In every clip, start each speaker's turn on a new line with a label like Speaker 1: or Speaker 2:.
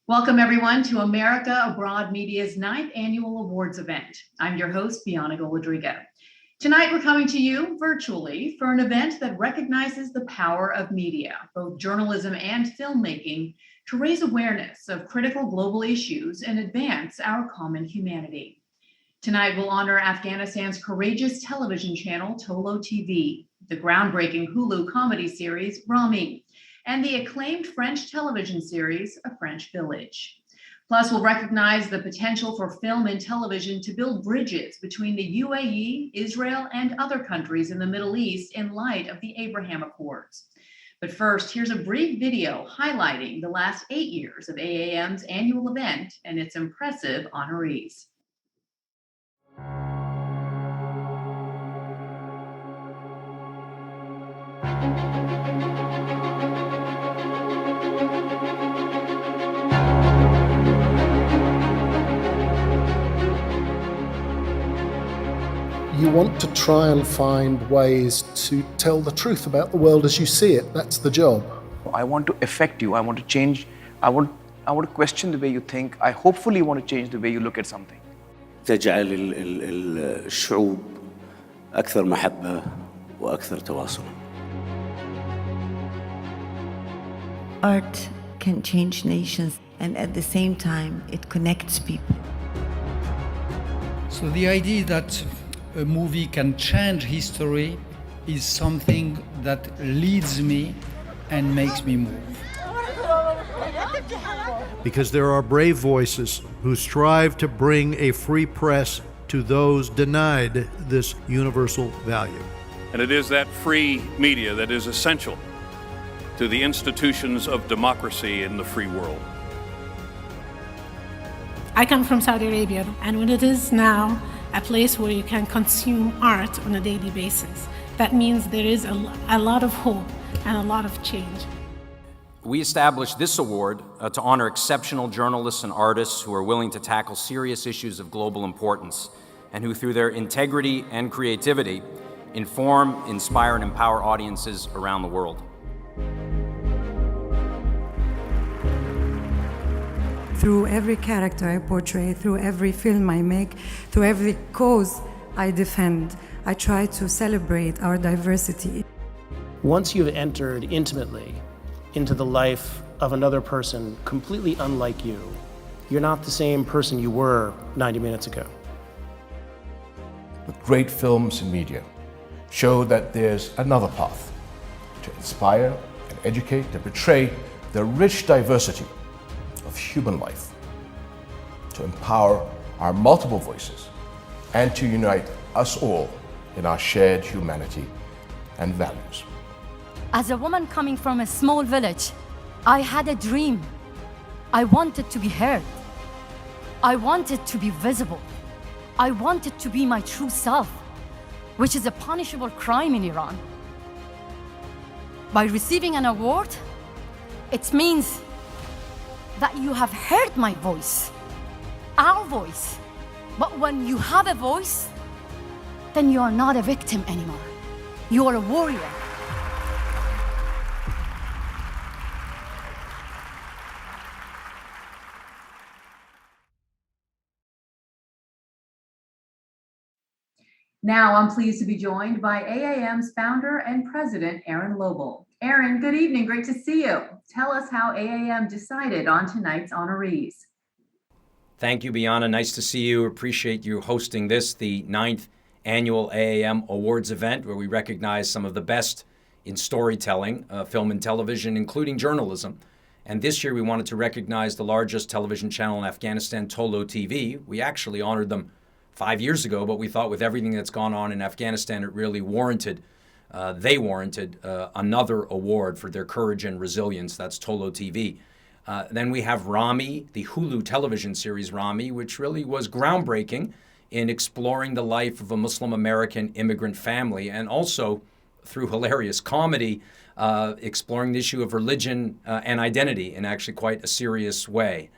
Speaker 1: Welcome, everyone, to America Abroad Media's 9th Annual Awards Event. I'm your host, Bianca Goladriga. Tonight, we're coming to you virtually for an event that recognizes the power of media, both journalism and filmmaking, to raise awareness of critical global issues and advance our common humanity. Tonight, we'll honor Afghanistan's courageous television channel, Tolo TV, the groundbreaking Hulu comedy series, Ramy, and the acclaimed French television series, A French Village. Plus, we'll recognize the potential for film and television to build bridges between the UAE, Israel, and other countries in the Middle East in light of the Abraham Accords. But first, here's a brief video highlighting the last 8 years of AAM's annual event and its impressive honorees.
Speaker 2: You want to try and find ways to tell the truth about the world as you see it. That's the job.
Speaker 3: I want to affect you. I want to change. I want to question the way you think. I hopefully want to change the way you look at something.
Speaker 4: تجعل الشعوب أكثر محبة وأكثر تواصل.
Speaker 5: Art can change nations, and at the same time, it connects people.
Speaker 6: So the idea that a movie can change history is something that leads me and makes me move.
Speaker 7: Because there are brave voices who strive to bring a free press to those denied this universal value.
Speaker 8: And it is that free media that is essential to the institutions of democracy in the free world.
Speaker 9: I come from Saudi Arabia, and when it is now a place where you can consume art on a daily basis, that means there is a lot of hope and a lot of change.
Speaker 10: We established this award to honor exceptional journalists and artists who are willing to tackle serious issues of global importance and who, through their integrity and creativity, inform, inspire, and empower audiences around the world.
Speaker 11: Through every character I portray, through every film I make, through every cause I defend, I try to celebrate our diversity.
Speaker 12: Once you've entered intimately into the life of another person completely unlike you, you're not the same person you were 90 minutes ago.
Speaker 13: But great films and media show that there's another path to inspire and educate and portray the rich diversity of human life, to empower our multiple voices, and to unite us all in our shared humanity and values.
Speaker 14: As a woman coming from a small village, I had a dream. I wanted to be heard. I wanted to be visible. I wanted to be my true self, which is a punishable crime in Iran. By receiving an award, it means that you have heard my voice, our voice. But when you have a voice, then you are not a victim anymore. You are a warrior.
Speaker 1: Now I'm pleased to be joined by AAM's founder and president, Aaron Lobel. Aaron, good evening. Great to see you. Tell us how AAM decided on tonight's honorees.
Speaker 10: Thank you, Bianca. Nice to see you. Appreciate you hosting this, the 9th Annual AAM Awards Event, where we recognize some of the best in storytelling, film and television, including journalism. And this year we wanted to recognize the largest television channel in Afghanistan, Tolo TV. We actually honored them 5 years ago, but we thought with everything that's gone on in Afghanistan, it really warranted another award for their courage and resilience. That's Tolo TV. Then we have Ramy, the Hulu television series Ramy, which really was groundbreaking in exploring the life of a Muslim American immigrant family, and also through hilarious comedy, exploring the issue of religion and identity in actually quite a serious way.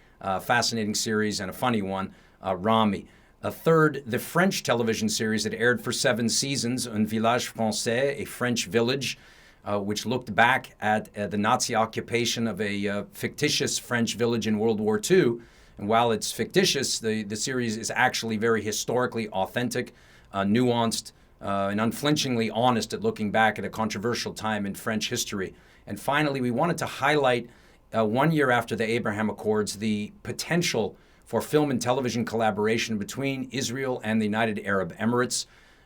Speaker 10: Fascinating series and a funny one, Ramy. A third, the French television series that aired for 7 seasons, Un Village Français, a French village, which looked back at the Nazi occupation of a fictitious French village in World War II. And while it's fictitious, the series is actually very historically authentic, nuanced, and unflinchingly honest at looking back at a controversial time in French history. And finally, we wanted to highlight 1 year after the Abraham Accords, the potential for film and television collaboration between Israel and the United Arab Emirates.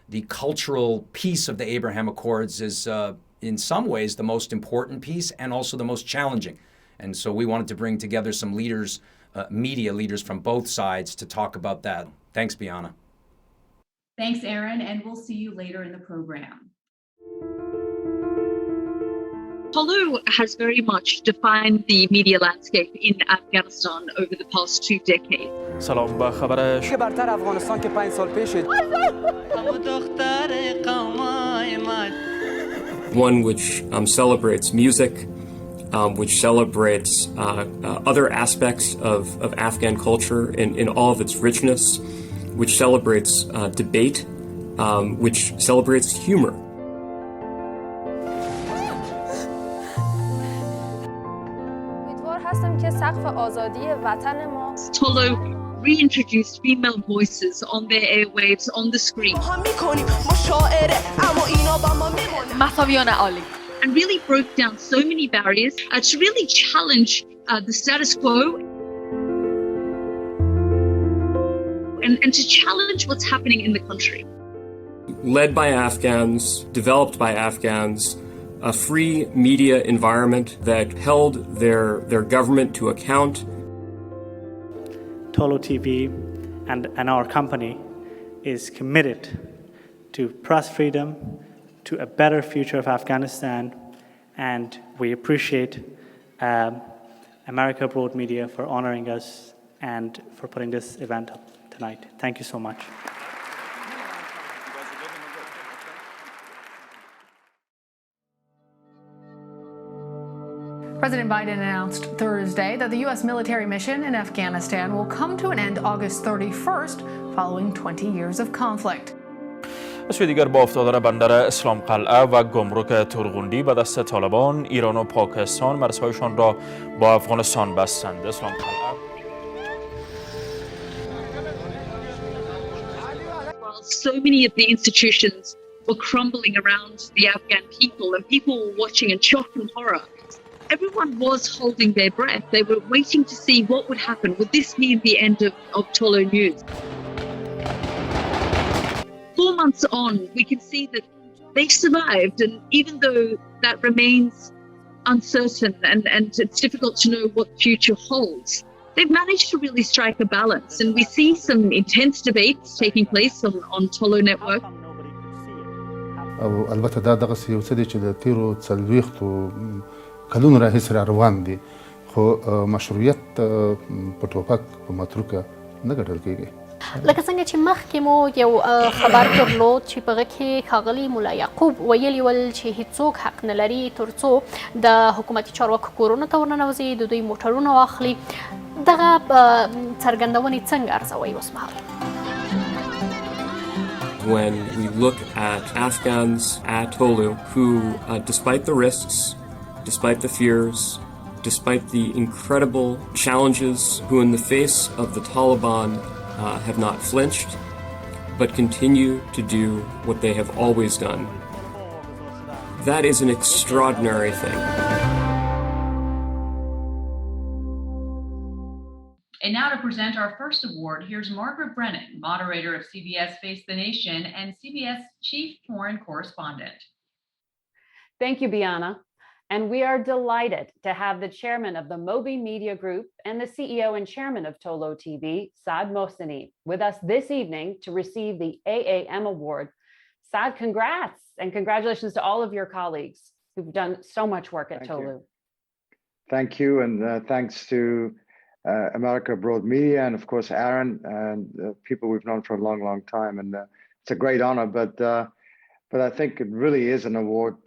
Speaker 10: The cultural piece of the Abraham Accords is, in some ways, the most important piece and also the most challenging. And so we wanted to bring together some leaders, media leaders from both sides to talk about that. Thanks, Biana.
Speaker 1: Thanks, Aaron, and we'll see you later in the program.
Speaker 15: Tolo has very much defined the media landscape in Afghanistan over the past 2 decades.
Speaker 16: سلام با خبرش که برتر افغانستان که 5 سال پیش
Speaker 17: one which celebrates music, which celebrates other aspects of Afghan culture in all of its richness, which celebrates debate, which celebrates humor.
Speaker 15: Tolo reintroduced female voices on their airwaves on the screen. And really broke down so many barriers to really challenge the status quo and to challenge what's happening in the country.
Speaker 17: Led by Afghans, developed by Afghans, a free media environment that held their government to account.
Speaker 18: Tolo TV and our company is committed to press freedom, to a better future of Afghanistan, and we appreciate America Abroad Media for honoring us and for putting this event up tonight. Thank you so much.
Speaker 19: President Biden announced Thursday that the U.S. military mission in Afghanistan will come to an end August 31st, following 20 years of conflict.
Speaker 16: از سوی دیگر با افتادن بندر اسلام قلعه و گمرک تورغوندی به دست طالبان، ایران و پاکستان مرزهایشان را با افغانستان بستند. اسلام قلعه
Speaker 15: While so many of the institutions were crumbling around the Afghan people and people were watching in shock and horror, everyone was holding their breath. They were waiting to see what would happen. Would this mean the end of Tolo News? 4 months on, we can see that they survived, and even though that remains uncertain and it's difficult to know what the future holds, they've managed to really strike a balance, and we see some intense debates taking place on Tolo Network.
Speaker 20: او البته دا دغه یو څه دی چې د تیرو څلوېښتو کلونو راهیسې را روان دي، خو مشروعیت په ټوپک په متروکه نه ګټل کېږي.
Speaker 21: لکه څنګه چې مخکې مو یو خبر درلود چې په هغه کې ښاغلي ملا یعقوب ویلي ول چې هیڅوک حق نه لري تر څو د حکومتي چارواکو کورونو ته ورننوځي، د دوی موټرونه واخلي. دغه څرګندونې څنګه ارزوئ اوس مهال؟
Speaker 17: When we look at Afghans at Tolo who, despite the risks, despite the fears, despite the incredible challenges, who in the face of the Taliban have not flinched, but continue to do what they have always done. That is an extraordinary thing.
Speaker 1: And now to present our first award, here's Margaret Brennan, moderator of CBS Face the Nation and CBS Chief Foreign Correspondent.
Speaker 22: Thank you, Biana. And we are delighted to have the chairman of the Moby Media Group and the CEO and chairman of Tolo TV, Saad Mohseni, with us this evening to receive the AAM Award. Saad, congrats, and congratulations to all of your colleagues who've done so much work at Tolo.
Speaker 23: Thank you, and thanks to America Abroad Media, and of course Aaron, and people we've known for a long, long time. And it's a great honor, but I think it really is an award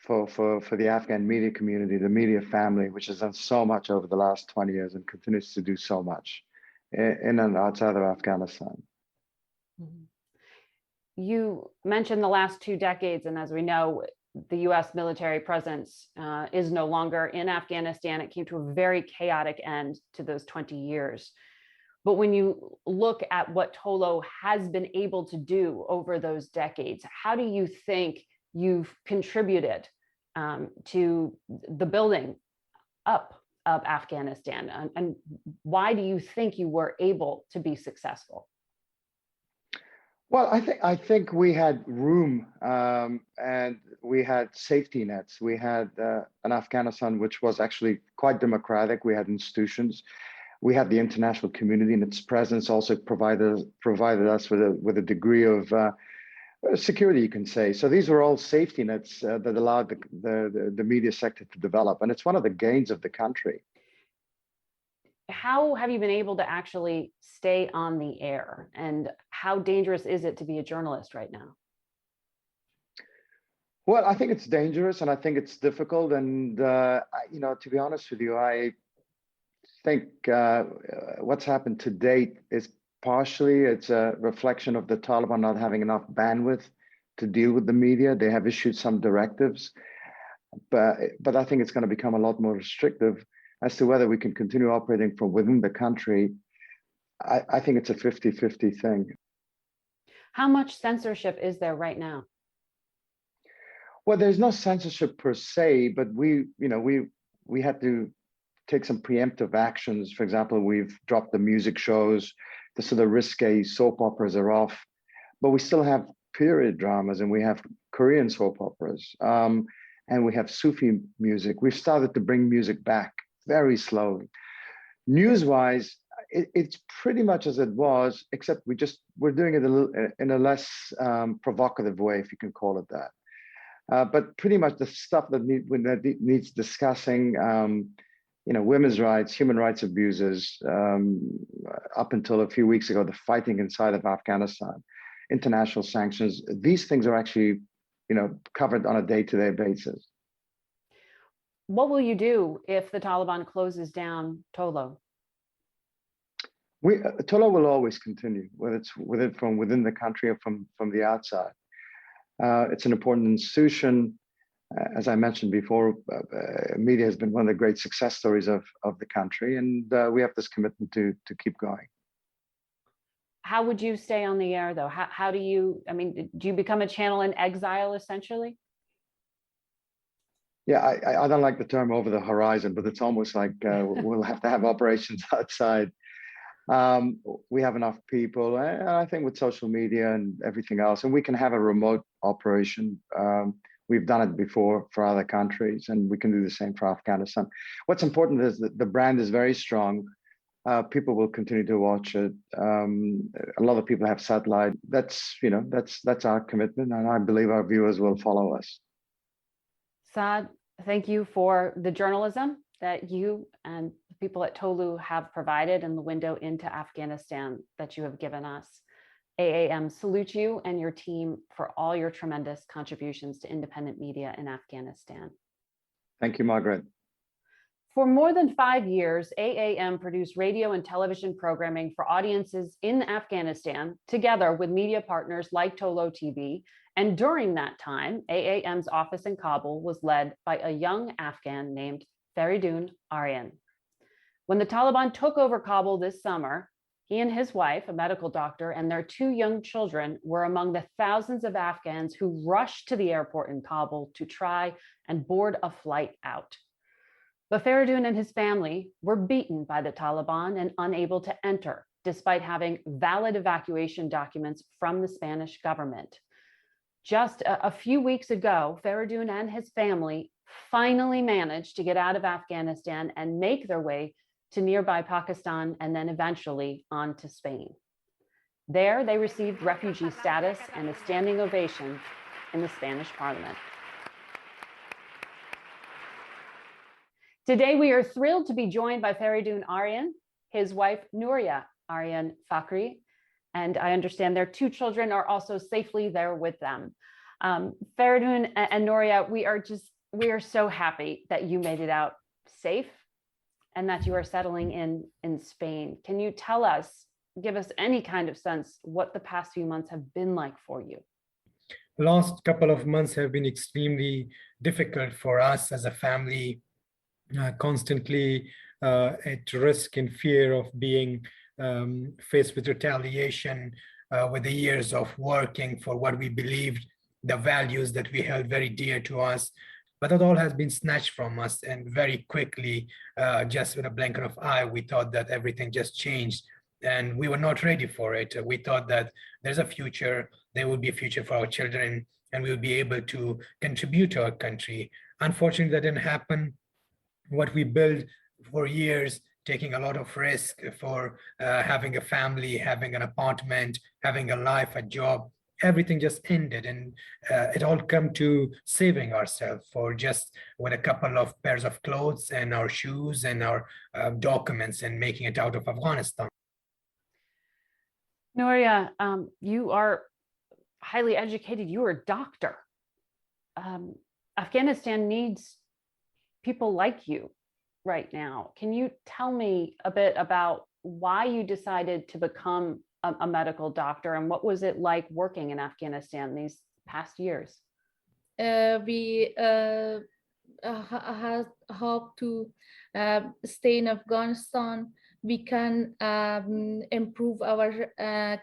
Speaker 23: for the Afghan media community, the media family, which has done so much over the last 20 years and continues to do so much in and outside of Afghanistan.
Speaker 22: You mentioned the last 2 decades, and as we know, the US military presence is no longer in Afghanistan. It came to a very chaotic end to those 20 years. But when you look at what Tolo has been able to do over those decades, how do you think you've contributed to the building up of Afghanistan? And why do you think you were able to be successful?
Speaker 23: Well, I think we had room and we had safety nets. We had an Afghanistan which was actually quite democratic. We had institutions. We had the international community, and its presence also provided us with a degree of security, you can say. So these were all safety nets that allowed the media sector to develop, and it's one of the gains of the country.
Speaker 22: How have you been able to actually stay on the air, and how dangerous is it to be a journalist right now?
Speaker 23: Well, I think it's dangerous, and I think it's difficult. And to be honest with you, I think what's happened to date is partially it's a reflection of the Taliban not having enough bandwidth to deal with the media. They have issued some directives, but I think it's going to become a lot more restrictive. As to whether we can continue operating from within the country, I think it's a 50-50 thing.
Speaker 22: How much censorship is there right now?
Speaker 23: Well, there's no censorship per se, but we had to take some preemptive actions. For example, we've dropped the music shows, the sort of risque soap operas are off, but we still have period dramas, and we have Korean soap operas, and we have Sufi music. We've started to bring music back very slowly. News-wise, it's pretty much as it was, except we're doing it in a less provocative way, if you can call it that. But pretty much the stuff that needs discussing, women's rights, human rights abuses, up until a few weeks ago, the fighting inside of Afghanistan, international sanctions, these things are actually, covered on a day-to-day basis.
Speaker 22: What will you do if the Taliban closes down Tolo?
Speaker 23: Tolo will always continue, whether it's from within the country or from the outside. It's an important institution. As I mentioned before, media has been one of the great success stories of the country, and we have this commitment to keep going.
Speaker 22: How would you stay on the air, though? How do you, do you become a channel in exile, essentially?
Speaker 23: Yeah, I don't like the term over the horizon, but it's almost like we'll have to have operations outside. We have enough people, and I think with social media and everything else, and we can have a remote operation. We've done it before for other countries, and we can do the same for Afghanistan. What's important is that the brand is very strong. People will continue to watch it. A lot of people have satellite. That's our commitment, and I believe our viewers will follow us.
Speaker 22: Saad, thank you for the journalism that you and the people at Tolo have provided and the window into Afghanistan that you have given us. AAM salutes you and your team for all your tremendous contributions to independent media in Afghanistan.
Speaker 23: Thank you, Margaret.
Speaker 22: For more than 5 years, AAM produced radio and television programming for audiences in Afghanistan, together with media partners like Tolo TV. And during that time, AAM's office in Kabul was led by a young Afghan named Fraikin Aryan. When the Taliban took over Kabul this summer, he and his wife, a medical doctor, and their 2 young children were among the thousands of Afghans who rushed to the airport in Kabul to try and board a flight out. But Fraikin and his family were beaten by the Taliban and unable to enter, despite having valid evacuation documents from the Spanish government. Just a few weeks ago, Fraikin and his family finally managed to get out of Afghanistan and make their way to nearby Pakistan and then eventually on to Spain. There, they received refugee status and a standing ovation in the Spanish parliament. Today, we are thrilled to be joined by Fraikin Aryan, his wife, Nouria Aryan Fakhri, and I understand their 2 children are also safely there with them. Fraikin and Nouria, we are so happy that you made it out safe and that you are settling in Spain. Can you tell us, give us any kind of sense what the past few months have been like for you?
Speaker 2: last couple of months have been extremely difficult for us as a family, constantly at risk and fear of being faced with retaliation, with the years of working for what we believed, the values that we held very dear to us. But that all has been snatched from us, and very quickly, just with a blink of eye, we thought that everything just changed, and we were not ready for it. We thought that there's a future, there will be a future for our children, and we will be able to contribute to our country. Unfortunately, that didn't happen. What we built for years, taking a lot of risk for having a family, having an apartment, having a life, a job, everything just ended, and it all come to saving ourselves for just with a couple of pairs of clothes and our shoes and our documents, and making it out of Afghanistan.
Speaker 22: Nouria, you are highly educated. You are a doctor. Afghanistan needs people like you right now. Can you tell me a bit about why you decided to become a medical doctor, and what was it like working in Afghanistan these past years?
Speaker 3: We hope to stay in Afghanistan. We can improve our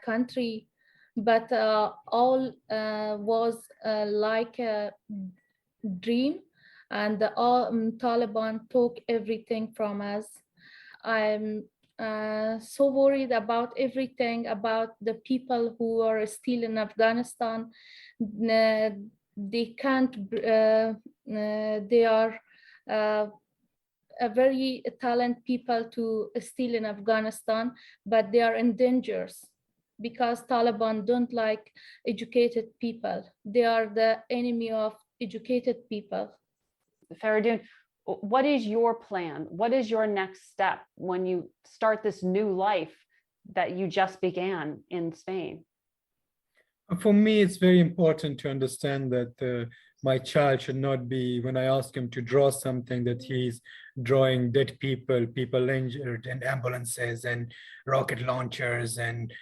Speaker 3: country, but all was like a dream, and all Taliban took everything from us. I'm so worried about everything, about the people who are still in Afghanistan. They can't, they are a very talented people to still in Afghanistan, but they are in dangers because Taliban don't like educated people. They are the enemy of educated people.
Speaker 22: Faridun, what is your plan? What is your next step when you start this new life that you just began in Spain?
Speaker 2: For me, it's very important to understand that my child should not be, when I ask him to draw something, that he's drawing dead people, people injured, and ambulances and rocket launchers and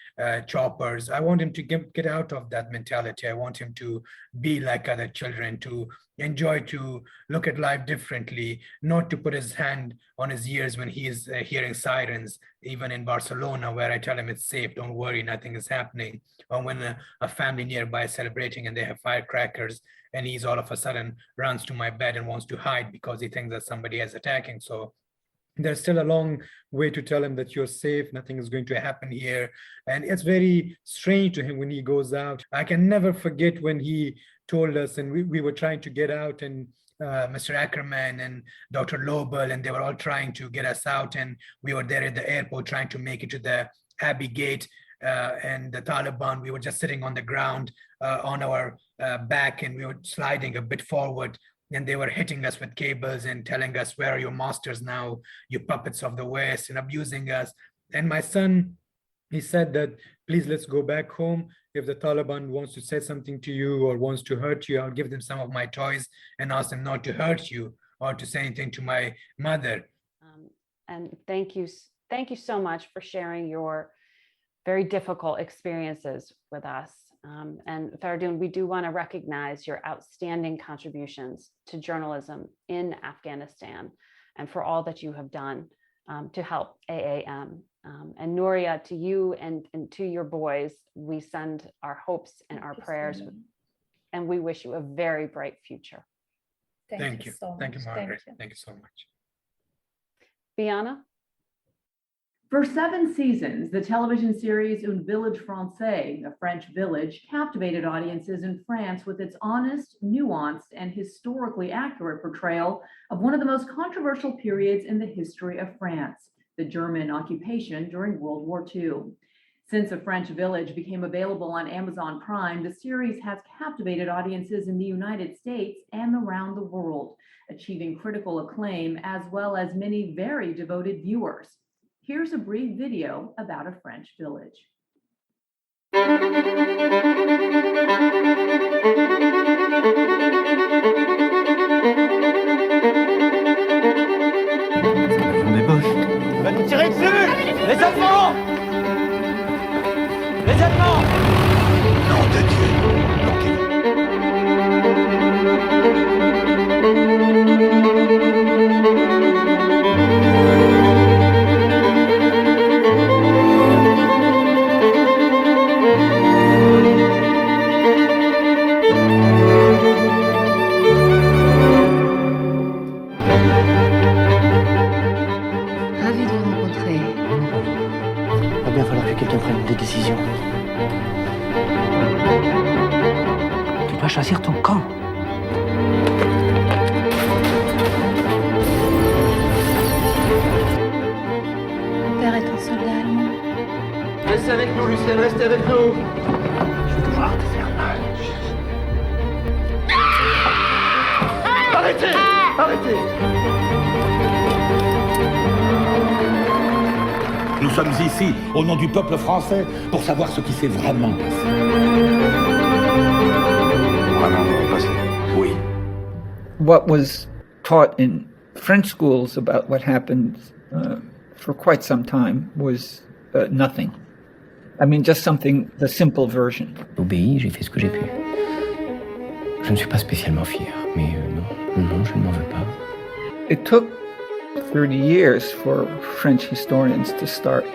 Speaker 2: choppers. I want him to get out of that mentality. I want him to be like other children, to enjoy, to look at life differently, not to put his hand on his ears when he is hearing sirens, even in Barcelona, where I tell him it's safe, don't worry, nothing is happening. Or when a family nearby is celebrating and they have firecrackers, and he's all of a sudden runs to my bed and wants to hide because he thinks that somebody is attacking. So there's still a long way to tell him that you're safe, nothing is going to happen here. And it's very strange to him when he goes out. I can never forget when he told us, and we were trying to get out, and Mr. Ackerman and Dr. Lobel, and they were all trying to get us out. And we were there at the airport trying to make it to the Abbey Gate. And the Taliban, we were just sitting on the ground on our back, and we were sliding a bit forward, and they were hitting us with cables and telling us, where are your masters now, you puppets of the West, and abusing us. And my son, he said that, please, let's go back home. If the Taliban wants to say something to you or wants to hurt you, I'll give them some of my toys and ask them not to hurt you or to say anything to my mother.
Speaker 22: And thank you so much for sharing your very difficult experiences with us. And Faridun, we do want to recognize your outstanding contributions to journalism in Afghanistan and for all that you have done to help AAM. And Nouria, to you and to your boys, we send our hopes and our prayers, and we wish you a very bright future.
Speaker 2: Thank you. Thank you, Margaret. Thank you so much.
Speaker 22: Biana?
Speaker 1: For 7 seasons, the television series Un Village Français, a French village, captivated audiences in France with its honest, nuanced, and historically accurate portrayal of one of the most controversial periods in the history of France, the German occupation during World War II. Since A French Village became available on Amazon Prime, the series has captivated audiences in the United States and around the world, achieving critical acclaim as well as many very devoted viewers. Here's a brief video about A French Village.
Speaker 4: Les Boches. Va nous tirer dessus! Les Allemands! Les Allemands! Nom de Dieu! choisir ton camp.
Speaker 21: Mon père est un soldat allemand.
Speaker 4: Reste avec nous, Lucien, reste avec nous. Je vais devoir te faire mal. Arrêtez! Arrêtez!
Speaker 5: Nous sommes ici, au nom du peuple français, pour savoir ce qui s'est vraiment passé.
Speaker 6: Vraiment passé?
Speaker 5: Oui.
Speaker 6: What was taught in French schools about what happened for quite some time was nothing. I mean, just something, the simple version.
Speaker 7: Obéi, j'ai fait ce que j'ai pu. Je ne suis pas spécialement fier, mais non, je ne m'en veux pas.
Speaker 6: It took 30 years for French historians to start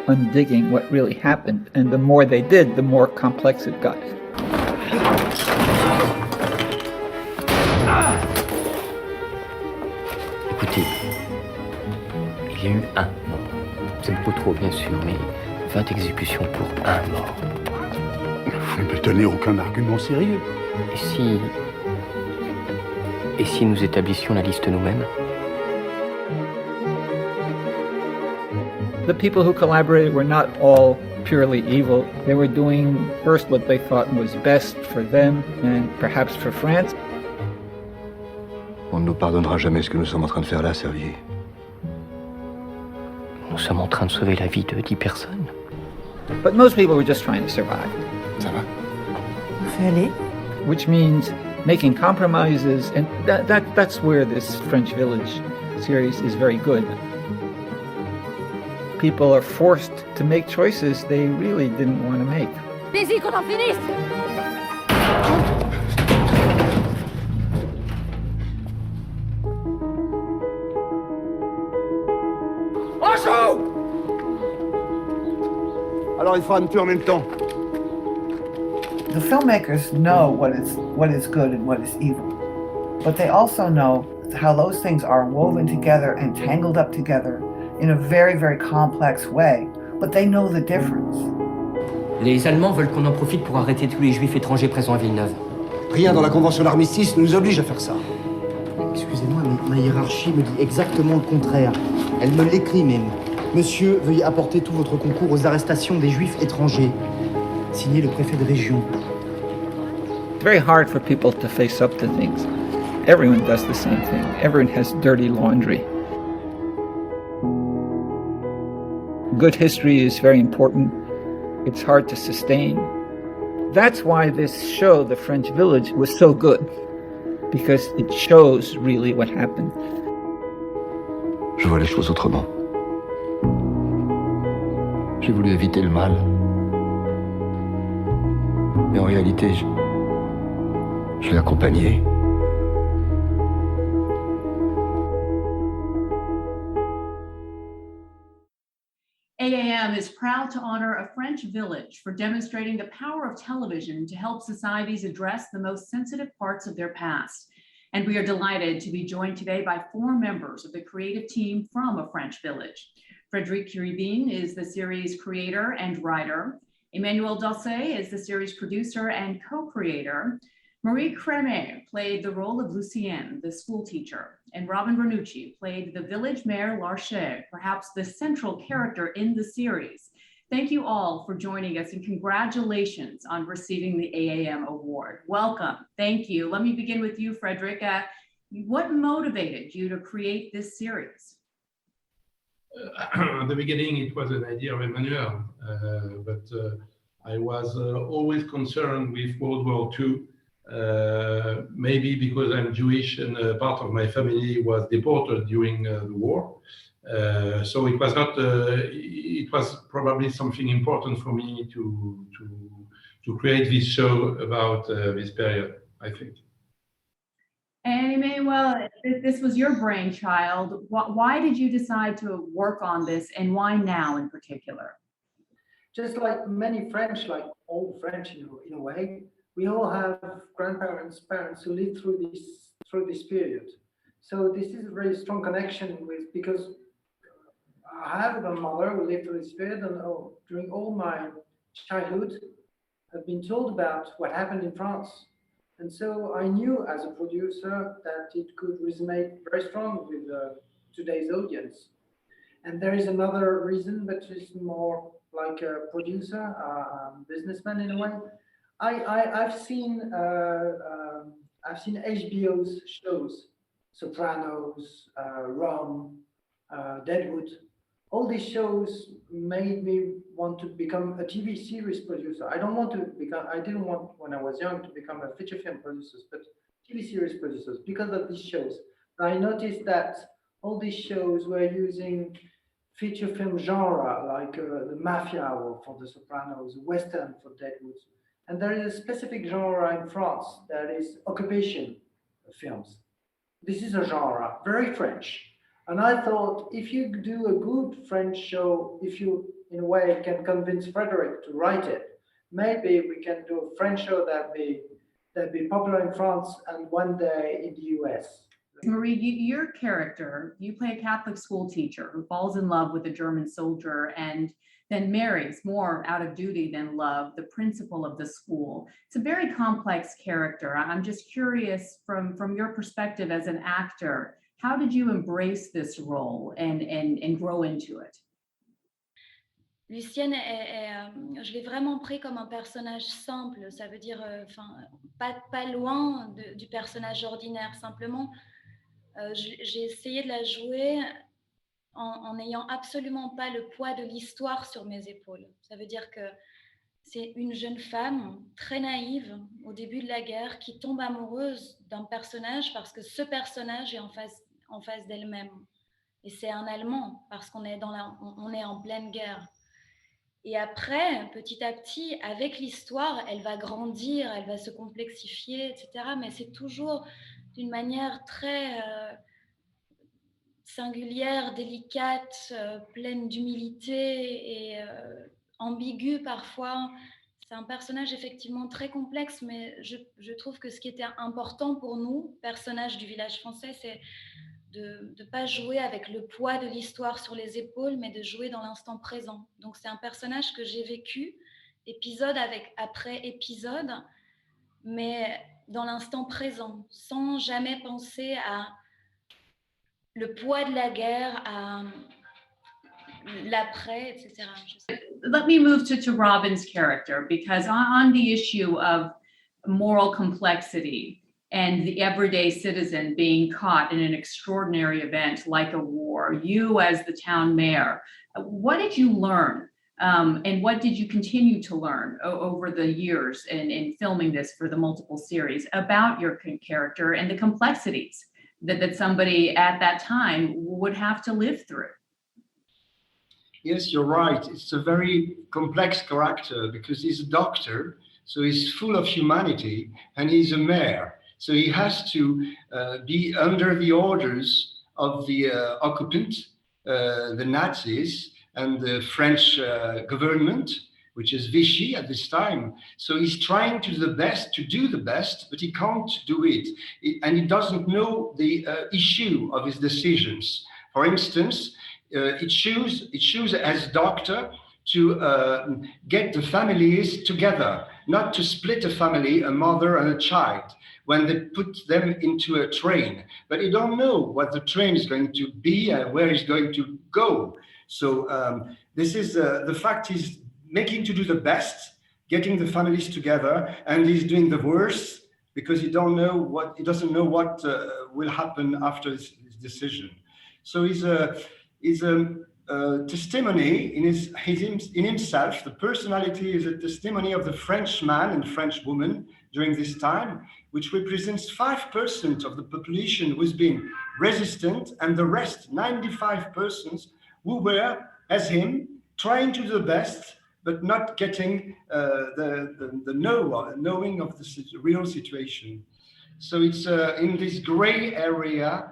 Speaker 6: undigging what really happened, and the more they did, the more complex it got.
Speaker 7: Écoutez, il y a eu un mort. C'est beaucoup trop, bien sûr, mais 20 exécutions pour un mort.
Speaker 5: Vous ne me tenez aucun argument sérieux.
Speaker 7: Et si nous établissions la liste nous-mêmes?
Speaker 6: The people who collaborated were not all purely evil. They were doing first what they thought was best for them and perhaps for France.
Speaker 24: On ne nous pardonnera jamais ce que nous sommes en train de faire là, Servier.
Speaker 7: Nous sommes en train de sauver la vie de 10 personnes.
Speaker 6: But most people were just trying to survive.
Speaker 24: Ça va?
Speaker 6: Vous faites aller? Which means making compromises, and that's where this French Village series is very good. People are forced to make choices they really didn't want to make.
Speaker 14: Vas-y, qu'on en finisse!
Speaker 5: Alors il fera me tuer en même temps.
Speaker 25: The filmmakers know what is good and what is evil, but they also know how those things are woven together and tangled up together in a very, very complex way, but they know the difference.
Speaker 7: Les Allemands veulent qu'on en profite pour arrêter tous les Juifs étrangers présents à Villeneuve.
Speaker 4: Rien dans la convention d'armistice ne nous oblige à faire ça. Excusez-moi, mais ma hiérarchie me dit exactement le contraire. Elle me l'écrit même. Monsieur, veuillez apporter tout votre concours aux arrestations des Juifs étrangers. Signé le préfet de région.
Speaker 6: It's very hard for people to face up to things. Everyone does the same thing. Everyone has dirty laundry. Good history is very important. It's hard to sustain. That's why this show, The French Village, was so good, because it shows really what happened.
Speaker 24: Je vois les choses autrement. J'ai voulu éviter le mal. Mais en réalité, je l'ai accompagné.
Speaker 1: AAM is proud to honor a French village for demonstrating the power of television to help societies address the most sensitive parts of their past. And we are delighted to be joined today by 4 members of the creative team from A French Village. Frédéric Curivin is the series creator and writer. Emmanuel Dassé is the series producer and co-creator. Marie Ramy played the role of Lucienne, the school teacher, and Robin Ranucci played the village mayor Larcher, perhaps the central character in the series. Thank you all for joining us, and congratulations on receiving the AAM Award. Welcome. Thank you. Let me begin with you, Frédéric. What motivated you to create this series?
Speaker 26: At the beginning, it was an idea of Emmanuel, but I was always concerned with World War II. Maybe because I'm Jewish and part of my family was deported during the war. So it was not, it was probably something important for me to create this show about this period, I think.
Speaker 1: And Emmanuel, this was your brainchild. Why did you decide to work on this, and why now in particular?
Speaker 27: Just like many French, like old French in a way, we all have grandparents, parents who lived through this period. So this is a very strong connection with, because I have a mother who lived through this period, and during all my childhood, I've been told about what happened in France. And so I knew as a producer that it could resonate very strong with today's audience. And there is another reason, but is more like a producer, businessman in a way. I've seen HBO's shows, Sopranos, Rom, Deadwood. All these shows made me want to become a TV series producer. I didn't want when I was young to become a feature film producer, but TV series producers because of these shows. I noticed that all these shows were using feature film genre like the Mafia for the Sopranos, Western for Deadwood. And there is a specific genre in France that is occupation films. This is a genre, very French. And I thought if you do a good French show, if you, in a way, can convince Frederick to write it, maybe we can do a French show that be popular in France and one day in the US.
Speaker 1: Marie, your character, you play a Catholic school teacher who falls in love with a German soldier and then marries, more out of duty than love, the principal of the school. It's a very complex character. I'm just curious from your perspective as an actor, how did you embrace this role and grow into it?
Speaker 8: Lucienne, je l'ai vraiment pris comme un personnage simple, ça veut dire pas loin du personnage ordinaire, simplement j'ai essayé de la jouer en n'ayant absolument pas le poids de l'histoire sur mes épaules. Ça veut dire que c'est une jeune femme très naïve au début de la guerre qui tombe amoureuse d'un personnage parce que ce personnage est en face d'elle-même. Et c'est un Allemand parce qu'on est on est en pleine guerre. Et après, petit à petit, avec l'histoire, elle va grandir, elle va se complexifier, etc. Mais c'est toujours d'une manière très singulière, délicate, pleine d'humilité et ambiguë parfois. C'est un personnage effectivement très complexe, mais je trouve que ce qui était important pour nous, personnages du village français, c'est de ne pas jouer avec le poids de l'histoire sur les épaules, mais de jouer dans l'instant présent. Donc c'est un personnage que j'ai vécu épisode après épisode, mais dans l'instant présent, sans jamais penser à le poids de la guerre, à l'après, etc.
Speaker 1: Let me move to Robin's character, because on the issue of moral complexity and the everyday citizen being caught in an extraordinary event like a war, you as the town mayor, what did you learn? And what did you continue to learn over the years in filming this for the multiple series about your character and the complexities that somebody at that time would have to live through?
Speaker 9: Yes, you're right. It's a very complex character because he's a doctor, so he's full of humanity, and he's a mayor. So he has to be under the orders of the occupant, the Nazis, and the French government, which is Vichy at this time. So he's trying to do the best, but he can't do it. And he doesn't know the issue of his decisions. For instance, it chooses as doctor to get the families together, not to split a family, a mother and a child, when they put them into a train. But you don't know what the train is going to be and where it's going to go. So this is the fact he's making to do the best, getting the families together, and he's doing the worst because he doesn't know what will happen after his decision. So he's a testimony in himself. The personality is a testimony of the French man and French woman during this time, which represents 5% of the population who's been resistant, and the rest, 95%, who were, as him, trying to do the best, but not getting the knowing of the real situation. So it's in this gray area,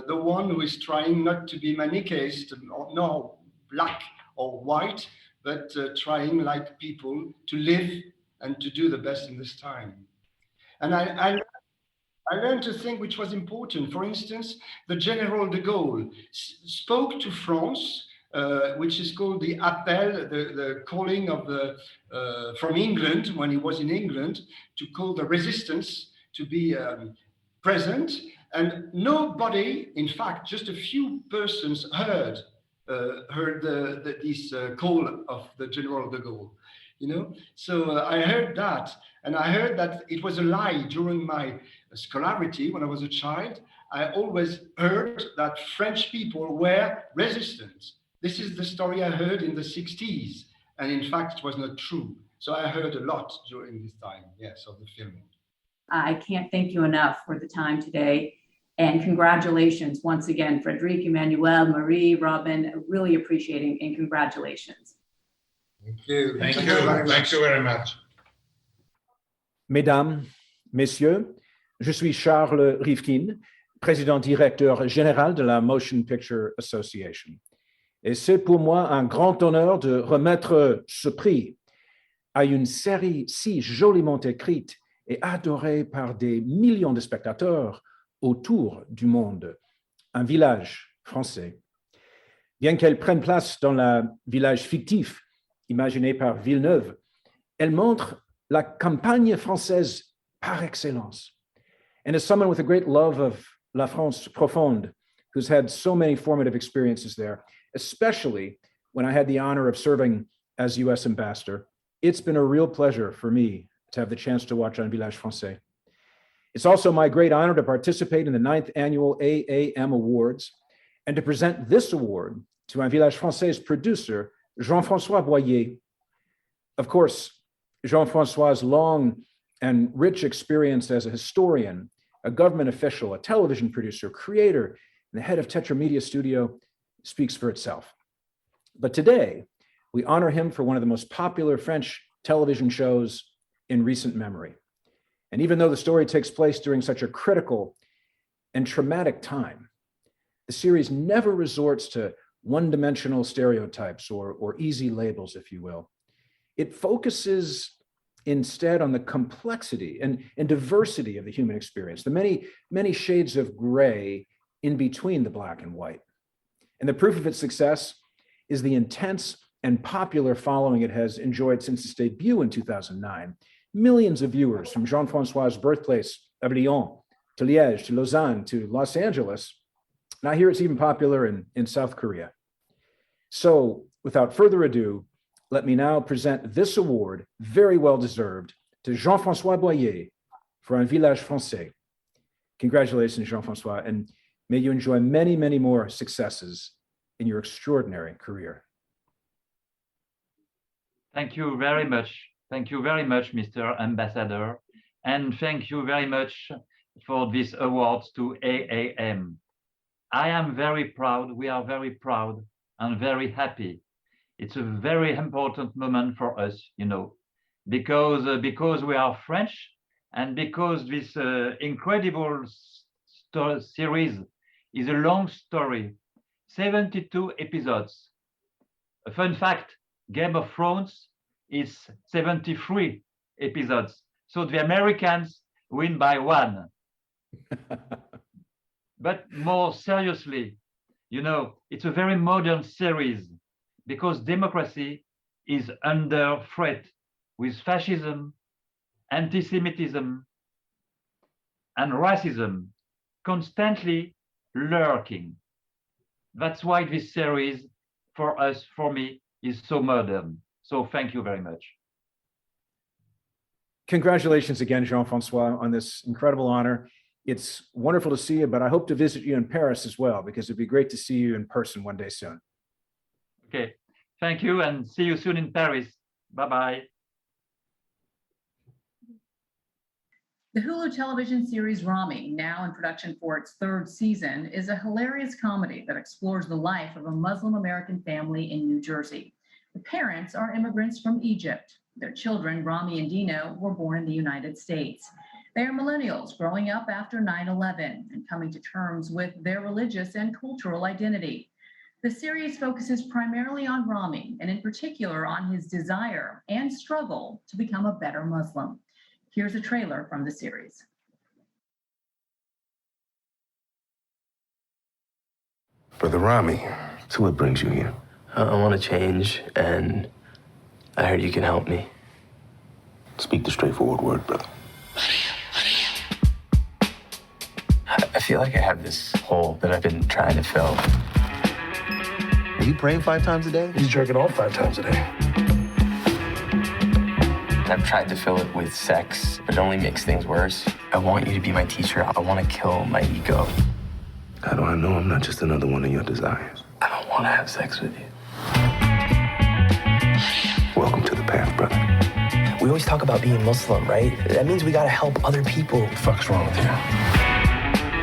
Speaker 9: the one who is trying not to be manichaeist, no black or white, but trying like people to live and to do the best in this time. And I learned to think which was important. For instance, the General de Gaulle spoke to France, which is called the appel, the calling of from England, when he was in England, to call the resistance to be present, and nobody, in fact, just a few persons heard this call of the General de Gaulle. You know, so I heard that, and I heard that it was a lie during my scholarity when I was a child. I always heard that French people were resistant. This is the story I heard in the 60s, and in fact, it was not true. So I heard a lot during this time, yes, of the filming.
Speaker 1: I can't thank you enough for the time today. And congratulations once again, Frédéric, Emmanuel, Marie, Robin, really appreciating, and congratulations.
Speaker 9: Thank you.
Speaker 26: Thank you very much.
Speaker 10: Mesdames, Messieurs, je suis Charles Rivkin, président directeur général de la Motion Picture Association. Et c'est pour moi un grand honneur de remettre ce prix à une série si joliment écrite et adorée par des millions de spectateurs autour du monde, Un Village Français. Bien qu'elle prenne place dans le village fictif imaginé par Villeneuve, elle montre la campagne française par excellence. And as someone with a great love of La France profonde, who's had so many formative experiences there, especially when I had the honor of serving as US Ambassador, it's been a real pleasure for me to have the chance to watch Un Village Français. It's also my great honor to participate in the 9th annual AAM Awards and to present this award to Un Village Français' producer, Jean-François Boyer. Of course, Jean-François' long and rich experience as a historian, a government official, a television producer, creator, and the head of Tetra Media Studio speaks for itself. But today, we honor him for one of the most popular French television shows in recent memory. And even though the story takes place during such a critical and traumatic time, the series never resorts to one-dimensional stereotypes or easy labels, if you will. It focuses instead on the complexity and diversity of the human experience, the many shades of gray in between the black and white. And the proof of its success is the intense and popular following it has enjoyed since its debut in 2009. Millions of viewers from Jean-François' birthplace of Lyon to Liège to Lausanne to Los Angeles. And I hear it's even popular in South Korea. So without further ado, let me now present this award, very well deserved, to Jean-François Boyer for Un Village Français. Congratulations, Jean-François, and may you enjoy many, many more successes in your extraordinary career.
Speaker 11: Thank you very much. Thank you very much, Mr. Ambassador. And thank you very much for this award to AAM. I am very proud, we are very proud and very happy. It's a very important moment for us, you know, because we are French and because this incredible series is a long story, 72 episodes. A fun fact, Game of Thrones is 73 episodes. So the Americans win by 1. But more seriously, you know, it's a very modern series because democracy is under threat with fascism, anti-Semitism, and racism constantly lurking. That's why this series, for us, for me, is so modern. So thank you very much.
Speaker 10: Congratulations again, Jean-François, on this incredible honor. It's wonderful to see you, but I hope to visit you in Paris as well, because it'd be great to see you in person one day soon.
Speaker 11: Okay, thank you and see you soon in Paris. Bye-bye.
Speaker 1: The Hulu television series Ramy, now in production for its 3rd season, is a hilarious comedy that explores the life of a Muslim American family in New Jersey. The parents are immigrants from Egypt. Their children, Ramy and Dino, were born in the United States. They are millennials growing up after 9/11 and coming to terms with their religious and cultural identity. The series focuses primarily on Ramy, and in particular on his desire and struggle to become a better Muslim. Here's a trailer from the series.
Speaker 24: Brother Rami, so what brings you here?
Speaker 7: I want to change, and I heard you can help me.
Speaker 24: Speak the straightforward word, brother.
Speaker 7: feel like I have this hole that I've been trying to fill.
Speaker 24: Are you praying 5 times a day?
Speaker 7: He's jerking off 5 times a day. I've tried to fill it with sex, but it only makes things worse. I want you to be my teacher. I want to kill my ego.
Speaker 24: How do I know I'm not just another one of your desires?
Speaker 7: I don't want to have sex with you.
Speaker 24: Welcome to the path, brother.
Speaker 7: We always talk about being Muslim, right? That means we gotta help other people.
Speaker 24: What the fuck's wrong with you?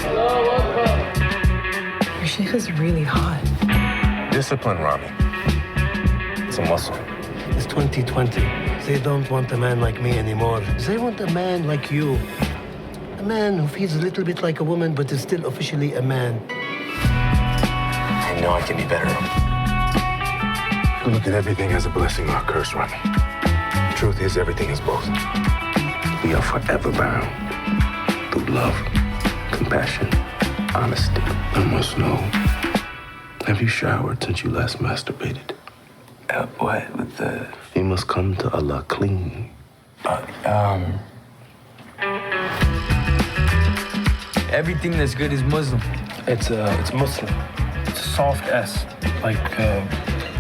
Speaker 7: Hello, welcome. Your sheikh is really hot.
Speaker 24: Discipline, Rami. It's a muscle.
Speaker 12: It's 2020. They don't want a man like me anymore. They want a man like you. A man who feels a little bit like a woman, but is still officially a man.
Speaker 7: I know I can be better.
Speaker 24: You look at everything as a blessing or a curse, Rami. The truth is, everything is both. We are forever bound through love, compassion, honesty. I must know. Have you showered since you last masturbated?
Speaker 7: What? With the...
Speaker 24: You must come to Allah clean.
Speaker 7: Everything that's good is Muslim.
Speaker 12: It's Muslim. It's a soft S, like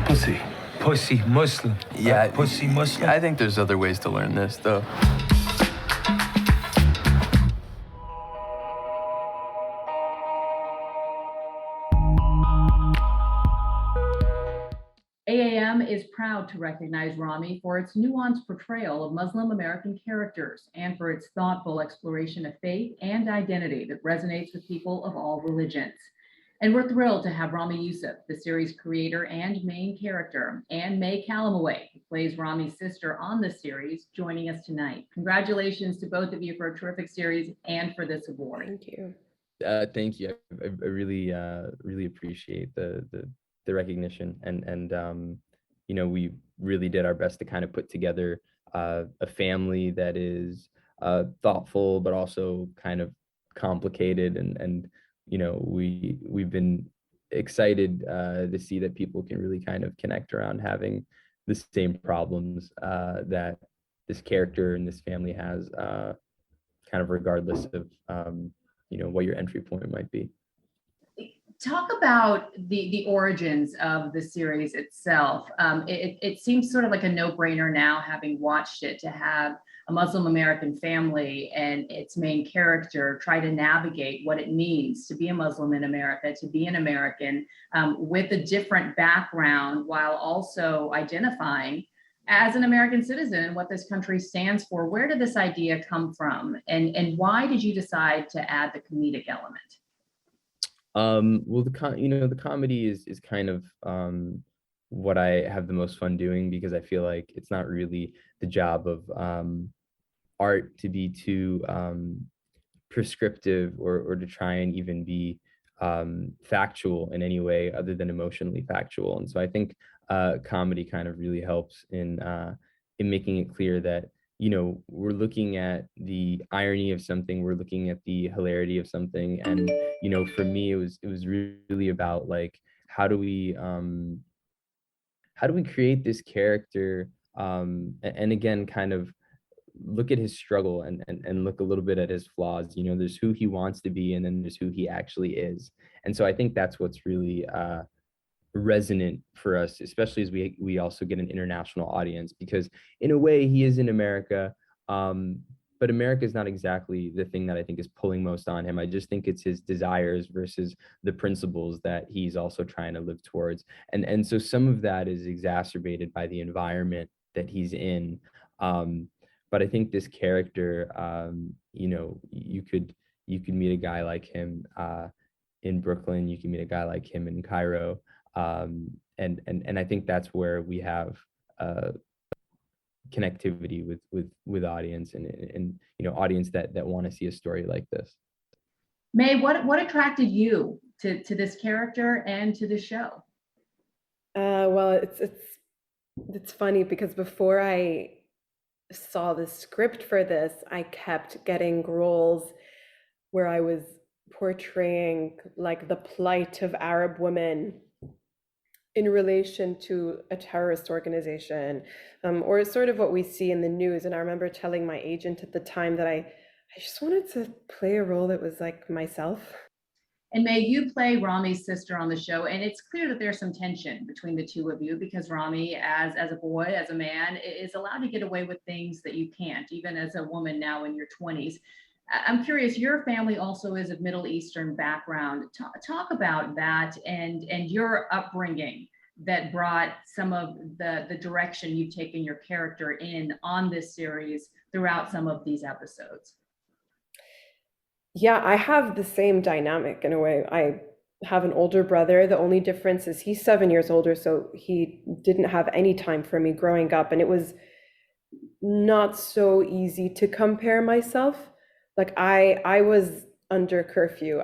Speaker 12: pussy.
Speaker 7: Pussy Muslim. Yeah.
Speaker 12: Pussy Muslim.
Speaker 7: I think there's other ways to learn this, though.
Speaker 1: AAM is proud to recognize Ramy for its nuanced portrayal of Muslim American characters and for its thoughtful exploration of faith and identity that resonates with people of all religions. And we're thrilled to have Romney Youssef, the series creator and main character, and May Calamaway, who plays Ramy's sister on the series, joining us tonight. Congratulations to both of you for a terrific series and for this award.
Speaker 13: Thank you.
Speaker 15: Thank you. I really, really appreciate the recognition, and you know, we really did our best to kind of put together a family that is thoughtful, but also kind of complicated, and you know, we've been excited to see that people can really kind of connect around having the same problems that this character and this family has, kind of regardless of you know, what your entry point might be.
Speaker 1: Talk about the origins of the series itself. It seems sort of like a no-brainer now, having watched it, to have a Muslim American family and its main character try to navigate what it means to be a Muslim in America, to be an American with a different background, while also identifying as an American citizen and what this country stands for. Where did this idea come from, and why did you decide to add the comedic element?
Speaker 15: Well, the comedy is kind of what I have the most fun doing, because I feel like it's not really the job of art to be too prescriptive or to try and even be factual in any way other than emotionally factual. And so I think comedy kind of really helps in making it clear that, you know, we're looking at the irony of something, we're looking at the hilarity of something. And, you know, for me, it was really about, like, how do we create this character, and again, kind of look at his struggle and look a little bit at his flaws. You know, there's who he wants to be, and then there's who he actually is. And so I think that's what's really resonant for us, especially as we also get an international audience, because in a way he is in America, but America is not exactly the thing that I think is pulling most on him. I just think it's his desires versus the principles that he's also trying to live towards, and so some of that is exacerbated by the environment that he's in. But I think this character, you know, you could meet a guy like him in Brooklyn, you can meet a guy like him in Cairo. And I think that's where we have connectivity with audience and you know, audience that want to see a story like this.
Speaker 1: May, what attracted you to this character and to the show?
Speaker 13: Well, it's funny because before I saw the script for this, I kept getting roles where I was portraying like the plight of Arab women in relation to a terrorist organization, or sort of what we see in the news. And I remember telling my agent at the time that I just wanted to play a role that was like myself.
Speaker 1: And May, you play Ramy's sister on the show, and it's clear that there's some tension between the two of you because Ramy, as a boy, as a man, is allowed to get away with things that you can't, even as a woman now in your 20s. I'm curious, your family also is of Middle Eastern background. Talk about that and your upbringing that brought some of the direction you've taken your character in on this series throughout some of these episodes.
Speaker 13: Yeah, I have the same dynamic in a way. I have an older brother. The only difference is he's 7 years older, so he didn't have any time for me growing up. And it was not so easy to compare myself. Like I was under curfew.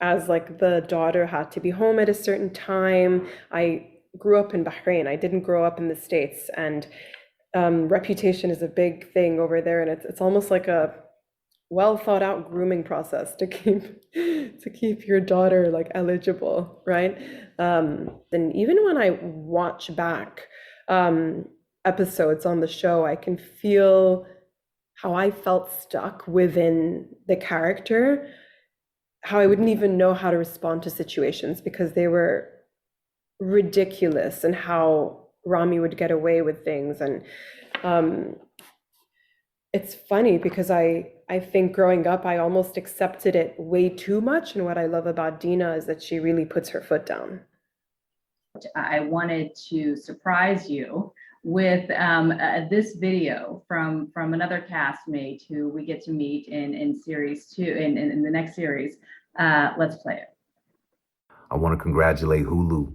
Speaker 13: As like the daughter, had to be home at a certain time. I grew up in Bahrain. I didn't grow up in the States. And reputation is a big thing over there. And it's almost like a well thought out grooming process to keep your daughter like eligible, right? And even when I watch back episodes on the show, I can feel how I felt stuck within the character, how I wouldn't even know how to respond to situations because they were ridiculous, and how Ramy would get away with things. And it's funny because I think growing up, I almost accepted it way too much. And what I love about Dina is that she really puts her foot down.
Speaker 1: I wanted to surprise you with this video from another castmate who we get to meet in series 2, in the next series. Let's play it.
Speaker 3: I want to congratulate Hulu,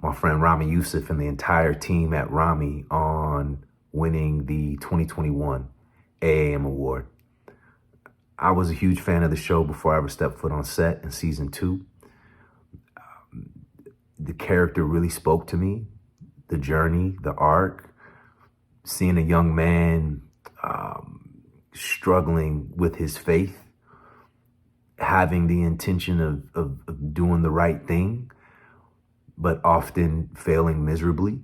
Speaker 3: my friend Romney Youssef, and the entire team at Ramy on winning the 2021 AAM Award. I was a huge fan of the show before I ever stepped foot on set in season 2. The character really spoke to me, the journey, the arc, seeing a young man struggling with his faith, having the intention of doing the right thing, but often failing miserably.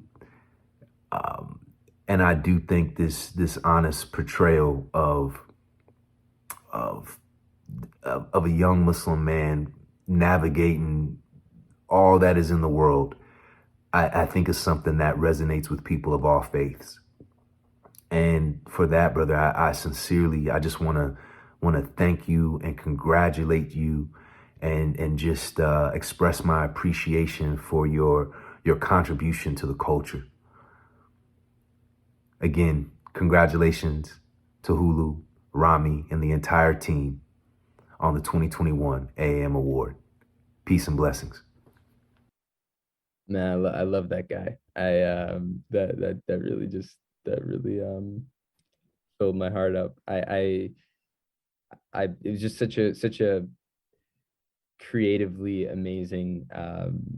Speaker 3: And I do think this honest portrayal of a young Muslim man navigating all that is in the world, I think is something that resonates with people of all faiths. And for that, brother, I sincerely, I just want to thank you and congratulate you and just express my appreciation for your contribution to the culture. Again, congratulations to Hulu, Ramy, and the entire team on the 2021 AAM Award. Peace and blessings.
Speaker 15: Man, I love that guy. That really filled my heart up. It was just such a creatively amazing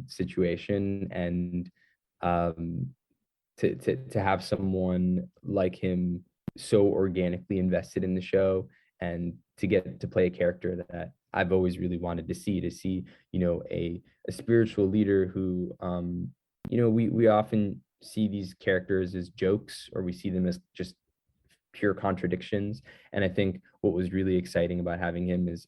Speaker 15: situation, and to have someone like him so organically invested in the show, and to get to play a character that I've always really wanted to see, you know, a spiritual leader who, you know, we often see these characters as jokes, or we see them as just pure contradictions. And I think what was really exciting about having him is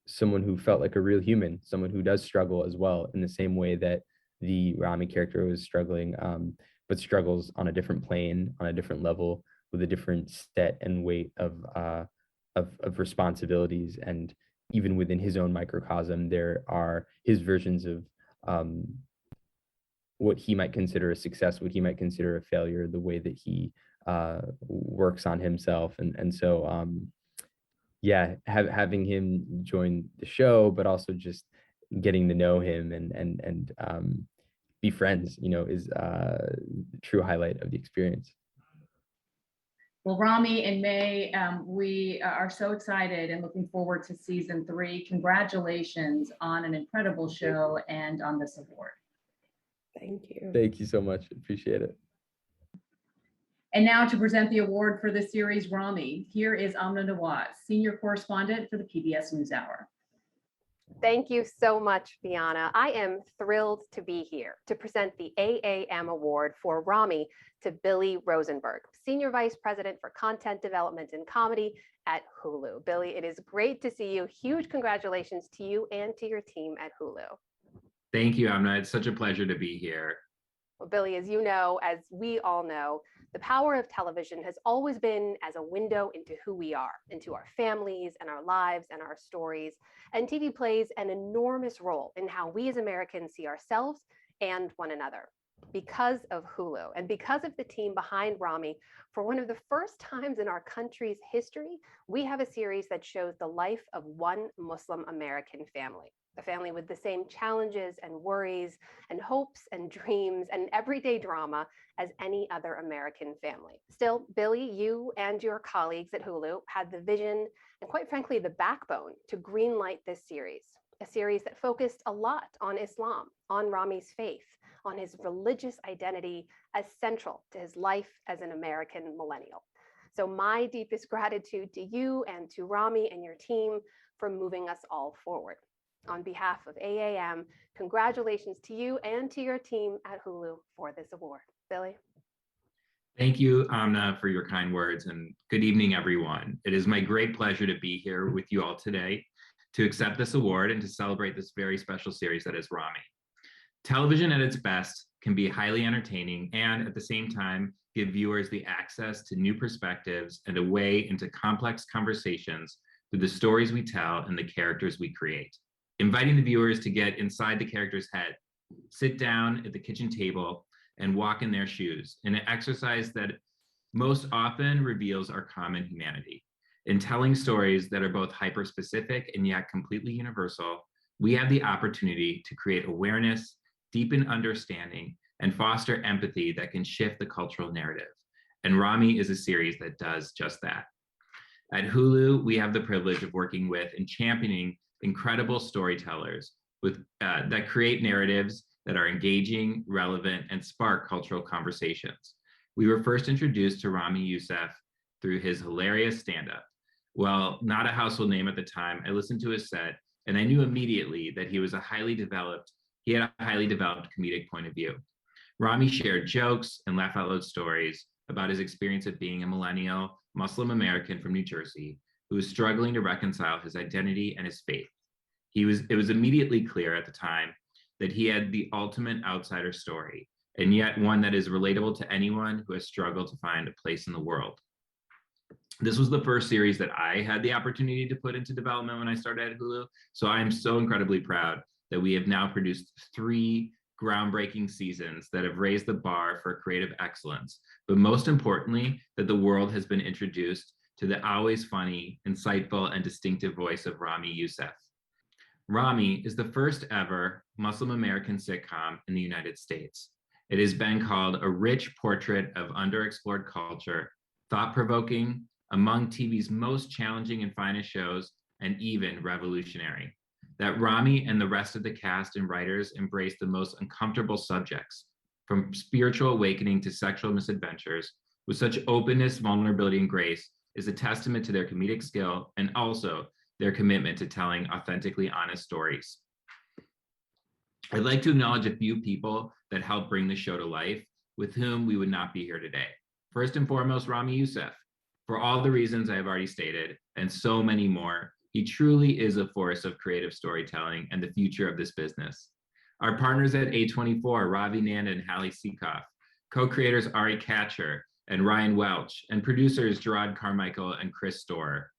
Speaker 15: someone who felt like a real human, someone who does struggle as well, in the same way that the Ramy character was struggling, but struggles on a different plane, on a different level, with a different set and weight of responsibilities. And even within his own microcosm, there are his versions of what he might consider a success, what he might consider a failure, the way that he works on himself. And so, yeah, having him join the show, but also just getting to know him and be friends, you know, is a true highlight of the experience.
Speaker 1: Well, Ramy and May, we are so excited and looking forward to season 3. Congratulations on an incredible show and on this award.
Speaker 13: Thank you.
Speaker 15: Thank you so much. Appreciate it.
Speaker 1: And now to present the award for the series Ramy, here is Amna Nawaz, senior correspondent for the PBS NewsHour.
Speaker 2: Thank you so much, Biana. I am thrilled to be here to present the AAM Award for Ramy to Billy Rosenberg, Senior Vice President for Content Development and Comedy at Hulu. Billy, it is great to see you. Huge congratulations to you and to your team at Hulu.
Speaker 16: Thank you, Amna. It's such a pleasure to be here.
Speaker 2: Well, Billy, as you know, as we all know, the power of television has always been as a window into who we are, into our families and our lives and our stories. And TV plays an enormous role in how we as Americans see ourselves and one another. Because of Hulu and because of the team behind Ramy, for one of the first times in our country's history, we have a series that shows the life of one Muslim American family. A family with the same challenges and worries and hopes and dreams and everyday drama as any other American family. Still, Billy, you and your colleagues at Hulu had the vision and quite frankly, the backbone to greenlight this series, a series that focused a lot on Islam, on Ramy's faith, on his religious identity as central to his life as an American millennial. So my deepest gratitude to you and to Ramy and your team for moving us all forward. On behalf of AAM, congratulations to you and to your team at Hulu for this award. Billy.
Speaker 16: Thank you, Amna, for your kind words, and good evening, everyone. It is my great pleasure to be here with you all today to accept this award and to celebrate this very special series that is Ramy. Television at its best can be highly entertaining and at the same time give viewers the access to new perspectives and a way into complex conversations through the stories we tell and the characters we create. Inviting the viewers to get inside the character's head, sit down at the kitchen table and walk in their shoes in an exercise that most often reveals our common humanity. In telling stories that are both hyper-specific and yet completely universal, we have the opportunity to create awareness, deepen understanding, and foster empathy that can shift the cultural narrative. And Ramy is a series that does just that. At Hulu, we have the privilege of working with and championing incredible storytellers that create narratives that are engaging, relevant, and spark cultural conversations. We were first introduced to Romney Youssef through his hilarious stand-up. While not a household name at the time, I listened to his set and I knew immediately that he had a highly developed comedic point of view. Ramy shared jokes and laugh out loud stories about his experience of being a millennial Muslim American from New Jersey who was struggling to reconcile his identity and his faith. It was immediately clear at the time that he had the ultimate outsider story, and yet one that is relatable to anyone who has struggled to find a place in the world. This was the first series that I had the opportunity to put into development when I started at Hulu, so I am so incredibly proud that we have now produced 3 groundbreaking seasons that have raised the bar for creative excellence, but most importantly, that the world has been introduced to the always funny, insightful, and distinctive voice of Romney Youssef. Ramy is the first ever Muslim American sitcom in the United States. It has been called a rich portrait of underexplored culture, thought-provoking, among TV's most challenging and finest shows, and even revolutionary. That Ramy and the rest of the cast and writers embrace the most uncomfortable subjects, from spiritual awakening to sexual misadventures, with such openness, vulnerability, and grace is a testament to their comedic skill and also their commitment to telling authentically honest stories. I'd like to acknowledge a few people that helped bring the show to life, with whom we would not be here today. First and foremost, Romney Youssef. For all the reasons I have already stated, and so many more, he truly is a force of creative storytelling and the future of this business. Our partners at A24, Ravi Nanda and Hallie Seekoff, co-creators Ari Katcher and Ryan Welch, and producers Gerard Carmichael and Chris Storer.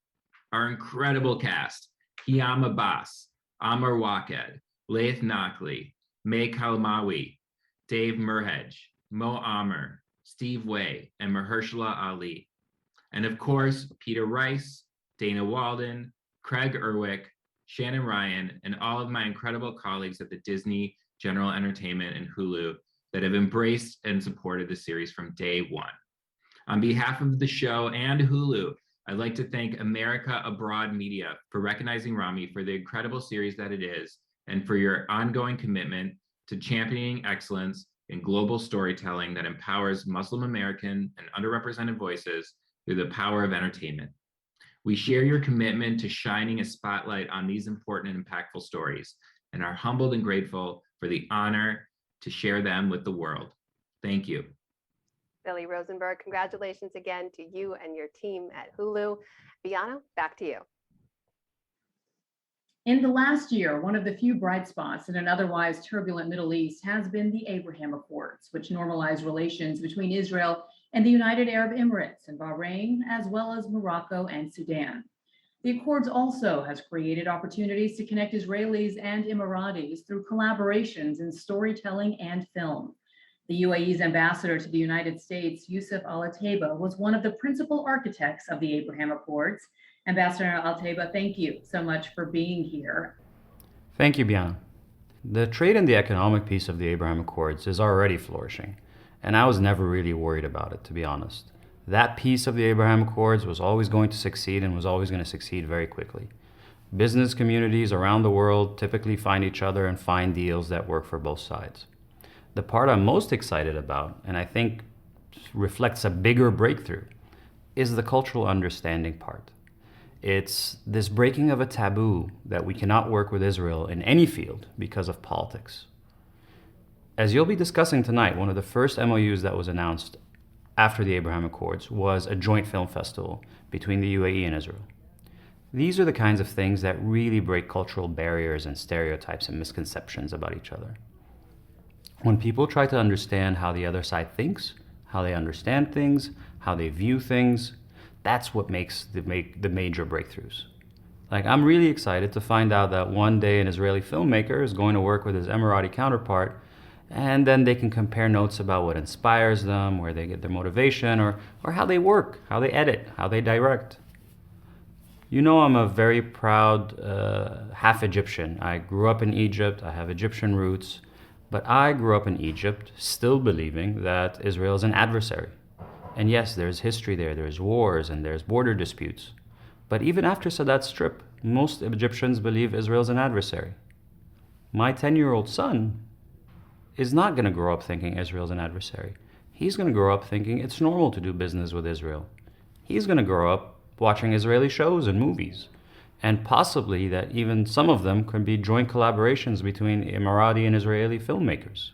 Speaker 16: Our incredible cast, Hiam Abbas, Amar Waked, Laith Nakli, May Kalamawi, Dave Murhedge, Mo Amr, Steve Way, and Mahershala Ali. And of course, Peter Rice, Dana Walden, Craig Erwick, Shannon Ryan, and all of my incredible colleagues at the Disney, General Entertainment, and Hulu that have embraced and supported the series from day one. On behalf of the show and Hulu, I'd like to thank America Abroad Media for recognizing Ramy for the incredible series that it is, and for your ongoing commitment to championing excellence in global storytelling that empowers Muslim American and underrepresented voices through the power of entertainment. We share your commitment to shining a spotlight on these important and impactful stories and are humbled and grateful for the honor to share them with the world. Thank you.
Speaker 2: Billy Rosenberg, congratulations again to you and your team at Hulu. Biana, back to you.
Speaker 1: In the last year, one of the few bright spots in an otherwise turbulent Middle East has been the AAM Awards, which normalize relations between Israel and the United Arab Emirates and Bahrain, as well as Morocco and Sudan. The Accords also has created opportunities to connect Israelis and Emiratis through collaborations in storytelling and film. The UAE's ambassador to the United States, Yousef Al Otaiba, was one of the principal architects of the AAM Accords. Ambassador Al Otaiba, thank you so much for being here.
Speaker 17: Thank you, Biana. The trade and the economic piece of the Abraham Accords is already flourishing, and I was never really worried about it, to be honest. That piece of the Abraham Accords was always going to succeed and was always going to succeed very quickly. Business communities around the world typically find each other and find deals that work for both sides. The part I'm most excited about, and I think reflects a bigger breakthrough, is the cultural understanding part. It's this breaking of a taboo that we cannot work with Israel in any field because of politics. As you'll be discussing tonight, one of the first MOUs that was announced after the Abraham Accords was a joint film festival between the UAE and Israel. These are the kinds of things that really break cultural barriers and stereotypes and misconceptions about each other. When people try to understand how the other side thinks, how they understand things, how they view things, that's what makes the major breakthroughs. Like, I'm really excited to find out that one day an Israeli filmmaker is going to work with his Emirati counterpart, and then they can compare notes about what inspires them, where they get their motivation, or how they work, how they edit, how they direct. You know, I'm a very proud half Egyptian. I grew up in Egypt, I have Egyptian roots, but I grew up in Egypt still believing that Israel is an adversary. And yes, there's history there, there's wars and there's border disputes. But even after Sadat's trip, most Egyptians believe Israel's an adversary. My 10-year-old son is not going to grow up thinking Israel's an adversary. He's going to grow up thinking it's normal to do business with Israel. He's going to grow up watching Israeli shows and movies. And possibly that even some of them could be joint collaborations between Emirati and Israeli filmmakers.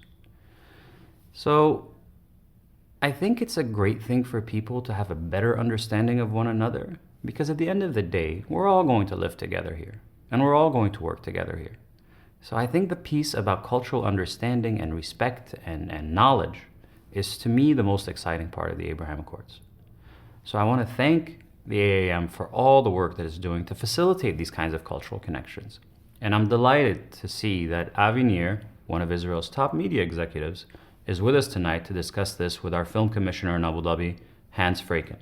Speaker 17: So I think it's a great thing for people to have a better understanding of one another, because at the end of the day, we're all going to live together here, and we're all going to work together here. So I think the piece about cultural understanding and respect and knowledge is, to me, the most exciting part of the Abraham Accords. So I want to thank the AAM for all the work that it's doing to facilitate these kinds of cultural connections. And I'm delighted to see that Avi Nir, one of Israel's top media executives, is with us tonight to discuss this with our film commissioner in Abu Dhabi, Hans Fraikin.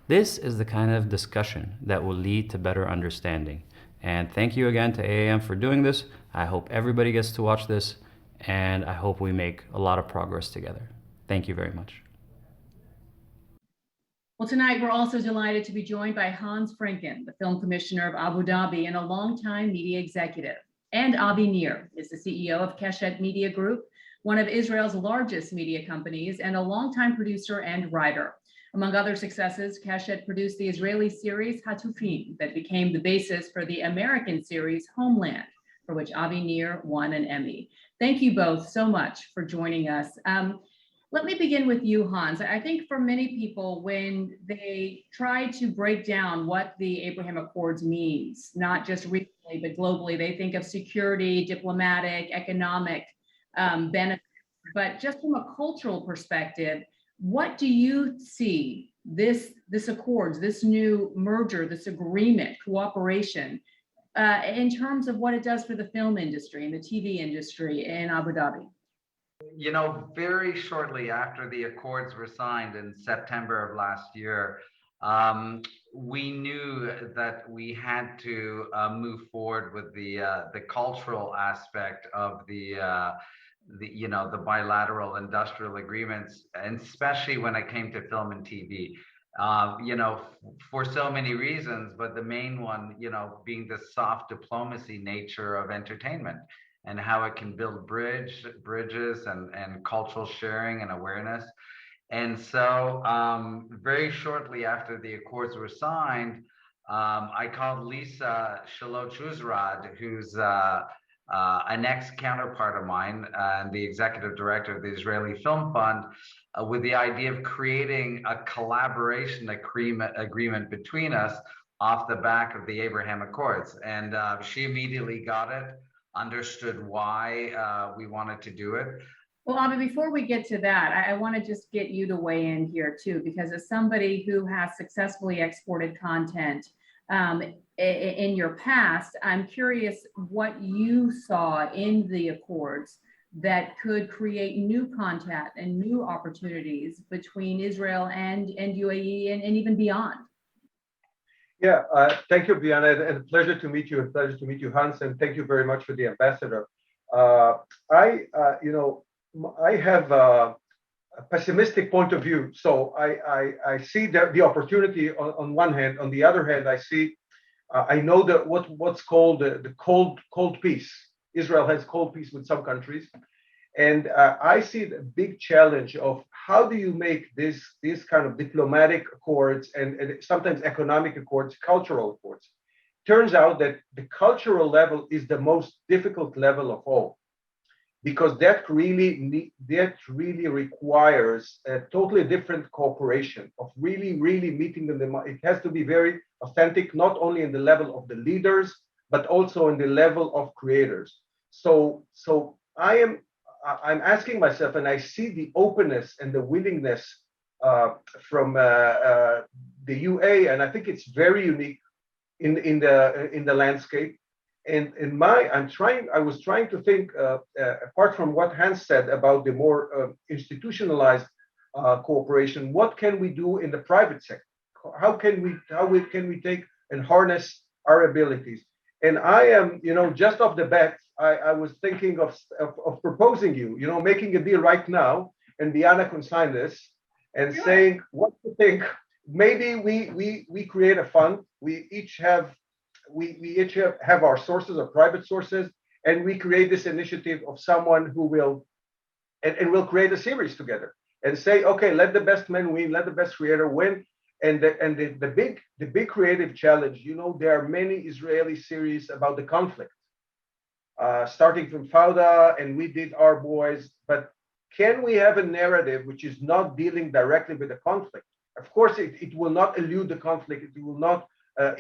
Speaker 17: This is the kind of discussion that will lead to better understanding. And thank you again to AAM for doing this. I hope everybody gets to watch this, and I hope we make a lot of progress together. Thank you very much.
Speaker 1: Well, tonight we're also delighted to be joined by Hans Fraikin, the film commissioner of Abu Dhabi and a longtime media executive. And Avi Nir is the CEO of Keshet Media Group, one of Israel's largest media companies, and a longtime producer and writer. Among other successes, Keshet produced the Israeli series Hatufim that became the basis for the American series Homeland, for which Avi Nir won an Emmy. Thank you both so much for joining us. Let me begin with you, Hans. I think for many people, when they try to break down what the Abraham Accords means, not just regionally, but globally, they think of security, diplomatic, economic benefits. But just from a cultural perspective, what do you see this Accords, this new merger, this agreement, cooperation, in terms of what it does for the film industry and the TV industry in Abu Dhabi?
Speaker 18: You know, very shortly after the Accords were signed in September of last year, we knew that we had to move forward with the cultural aspect of the bilateral industrial agreements, and especially when it came to film and TV. For so many reasons, but the main one, being the soft diplomacy nature of entertainment and how it can build bridges and cultural sharing and awareness. And so very shortly after the Accords were signed, I called Lisa Shalot-Shuzrad, who's an ex-counterpart of mine and the executive director of the Israeli Film Fund, with the idea of creating a collaboration agreement between us off the back of the Abraham Accords. And she immediately got it, understood why we wanted to do it.
Speaker 1: Well, Abby, before we get to that, I want to just get you to weigh in here too, because as somebody who has successfully exported content in your past, I'm curious what you saw in the Accords that could create new contact and new opportunities between Israel and UAE and even beyond.
Speaker 5: Yeah, thank you, Bianna, and pleasure to meet you, and pleasure to meet you, Hans, and thank you very much for the ambassador. I have a pessimistic point of view, so I see the opportunity on one hand. On the other hand, I know that what's called the cold peace. Israel has cold peace with some countries, and I see the big challenge of how do you make these kind of diplomatic accords and sometimes economic accords, cultural accords. Turns out that the cultural level is the most difficult level of all, because that really requires a totally different cooperation of really meeting them. It has to be very authentic, not only in the level of the leaders, but also in the level of creators. So I'm asking myself, and I see the openness and the willingness from the UA, and I think it's very unique in the landscape. And I was trying to think, apart from what Hans said about the more institutionalized cooperation, what can we do in the private sector? How can we take and harness our abilities? And I am, just off the bat, I was thinking of proposing making a deal right now, and Bianna can sign this, and saying, what do you think? Maybe we create a fund. We each have our sources, our private sources, and we create this initiative of someone who will, and we'll create a series together and say, okay, let the best man win, let the best creator win. And the big creative challenge, there are many Israeli series about the conflict, starting from Fauda, and we did Our Boys, but can we have a narrative which is not dealing directly with the conflict? Of course, it will not elude the conflict, it will not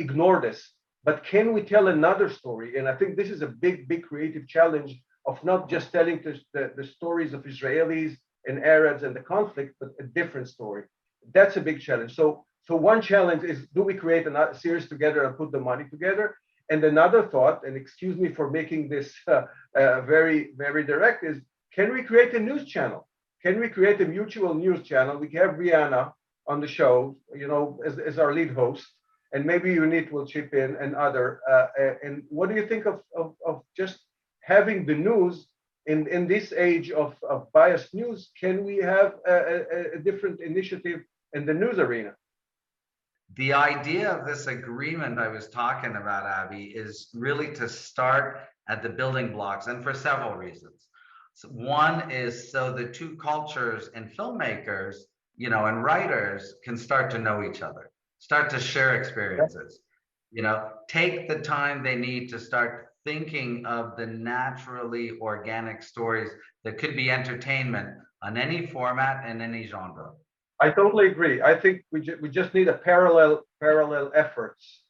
Speaker 5: ignore this. But can we tell another story? And I think this is a big creative challenge of not just telling the stories of Israelis and Arabs and the conflict, but a different story. That's a big challenge. So one challenge is, do we create a series together and put the money together? And another thought, and excuse me for making this very direct, is can we create a news channel? Can we create a mutual news channel? We have Rihanna on the show, as our lead host. And maybe Unit will chip in and other. And what do you think of just having the news in this age of biased news? Can we have a different initiative in the news arena?
Speaker 18: The idea of this agreement I was talking about, Abby, is really to start at the building blocks, and for several reasons. So one is so the two cultures and filmmakers, and writers can start to know each other. Start to share experiences, take the time they need to start thinking of the naturally organic stories that could be entertainment on any format and any genre.
Speaker 5: I totally agree. I think we just need a parallel efforts.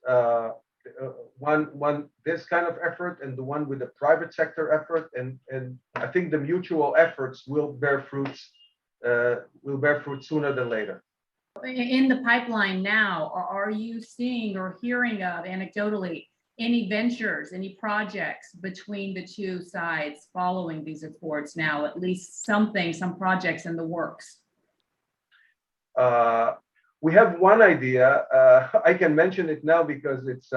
Speaker 5: One this kind of effort and the one with the private sector effort, and I think the mutual efforts will bear fruit sooner than later.
Speaker 1: In the pipeline now, are you seeing or hearing of anecdotally any ventures, any projects between the two sides following these accords now, at least some projects in the works?
Speaker 5: We have one idea. I can mention it now because it's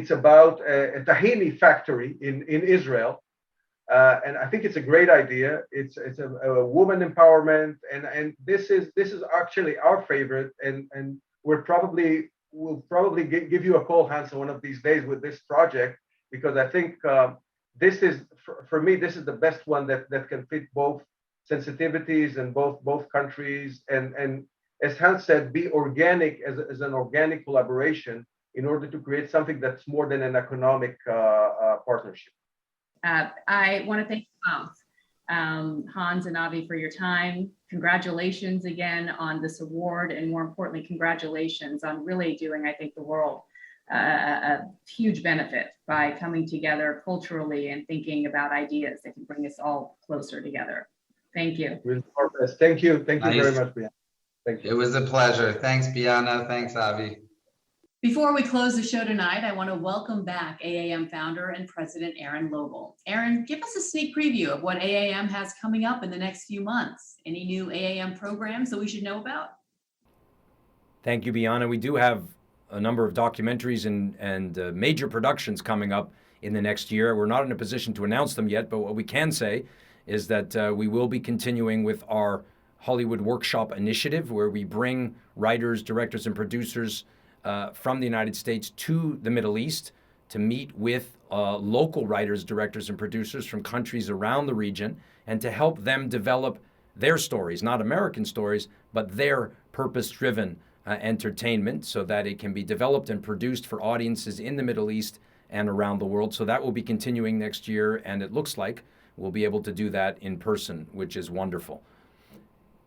Speaker 5: about a tahini factory in Israel. And I think it's a great idea. It's a woman empowerment, and this is actually our favorite. And we'll probably give you a call, Hans, one of these days with this project, because I think this is for me this is the best one that can fit both sensitivities and both countries. And as Hans said, be organic as an organic collaboration in order to create something that's more than an economic partnership.
Speaker 1: I want to thank you both, Hans and Avi, for your time. Congratulations again on this award, and more importantly, congratulations on really doing, I think, the world a huge benefit by coming together culturally and thinking about ideas that can bring us all closer together. Thank you.
Speaker 5: Thank you. Thank you very much, Biana. Thank you.
Speaker 18: It was a pleasure. Thanks, Biana. Thanks, Avi.
Speaker 1: Before we close the show tonight, I want to welcome back AAM founder and president Aaron Lobel. Aaron, give us a sneak preview of what AAM has coming up in the next few months. Any new AAM programs that we should know about?
Speaker 14: Thank you, Biana. We do have a number of documentaries and major productions coming up in the next year. We're not in a position to announce them yet, but what we can say is that we will be continuing with our Hollywood Workshop initiative, where we bring writers, directors, and producers from the United States to the Middle East to meet with local writers, directors, and producers from countries around the region, and to help them develop their stories, not American stories, but their purpose-driven entertainment, so that it can be developed and produced for audiences in the Middle East and around the world. So that will be continuing next year, and it looks like we'll be able to do that in person, which is wonderful.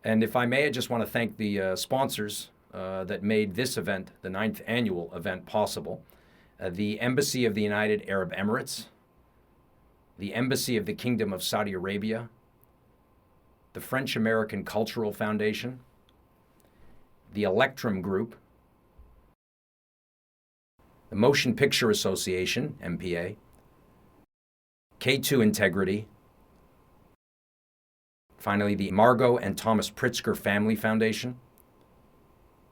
Speaker 14: And if I may, I just want to thank the sponsors that made this event, the 9th annual event, possible. The Embassy of the United Arab Emirates, the Embassy of the Kingdom of Saudi Arabia, the French American Cultural Foundation, the Electrum Group, the Motion Picture Association, MPA, K2 Integrity, finally the Margot and Thomas Pritzker Family Foundation,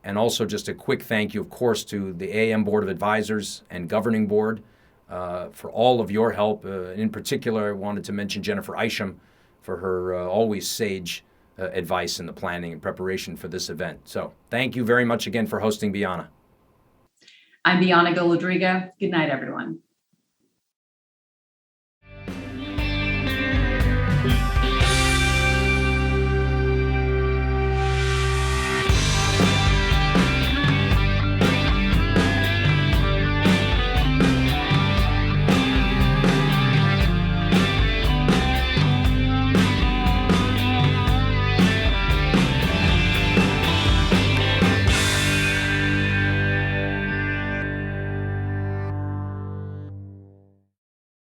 Speaker 14: and also just a quick thank you, of course, to the AAM Board of Advisors and Governing Board for all of your help. In particular, I wanted to mention Jennifer Isham for her always sage advice in the planning and preparation for this event. So thank you very much again for hosting, Biana.
Speaker 1: I'm Biana Golodriga. Good night, everyone.